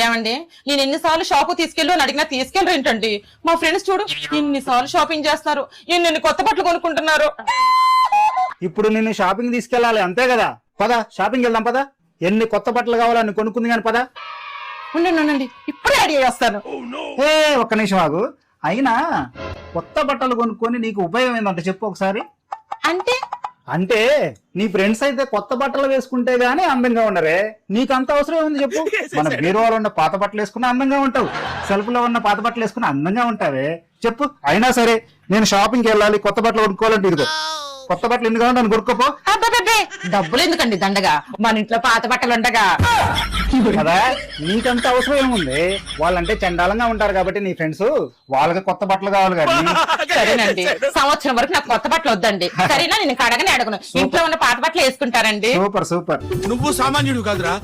ఏమండి నేను ఎన్నిసార్లు షాపు తీసుకెళ్ళు అని అడిగినా తీసుకెళ్ళరు ఏంటండి? మా ఫ్రెండ్స్ చూడు ఎన్నిసార్లు షాపింగ్ చేస్తున్నారు, ఎన్ని కొత్త బట్టలు కొనుక్కుంటున్నారు. ఇప్పుడు నిన్ను షాపింగ్ తీసుకెళ్ళాలి అంతే కదా? పద షాపింగ్ వెళ్దాం పద. ఎన్ని కొత్త బట్టలు కావాలని కొనుక్కుంది కానీ పద. ఉండండి ఇప్పుడే రెడీ చేస్తాను. ఏ ఒక్క నిమిషం ఆగు. అయినా కొత్త బట్టలు కొనుక్కొని నీకు ఉపయోగం ఏందంటే చెప్పు ఒకసారి. అంటే నీ ఫ్రెండ్స్ అయితే కొత్త బట్టలు వేసుకుంటే గానీ అందంగా ఉండరే, నీకంత అవసరం ఏముంది చెప్పు? మన బీరువాలో ఉన్న పాత బట్టలు వేసుకుని అందంగా ఉంటావు, సెల్ఫ్ లో ఉన్న పాత బట్టలు వేసుకుని అందంగా ఉంటావే చెప్పు. అయినా సరే నేను షాపింగ్కి వెళ్ళాలి, కొత్త బట్టలు కొనుక్కోవాలంటే ఇదిగో కొత్త బట్టలు ఎందుకు నన్ను కొనుక్కోపో. డబ్బులు ఎందుకండి దండగా, మన ఇంట్లో పాత బట్టలు ఉండగా కదా. నీకంత అవసరం ఏముంది? వాళ్ళంటే చండాలంగా ఉంటారు కాబట్టి నీ ఫ్రెండ్స్, వాళ్ళకి కొత్త బట్టలు కావాలి కానీ. సరేనండి, సంవత్సరం వరకు నాకు కొత్త బట్టలు వద్దండి. సరేనా, నేను కడగనే అడగను, ఇంట్లో ఉన్న పాత బట్టలు వేసుకుంటారండి. Super super. నువ్వు సామాన్యుడు కాదురా.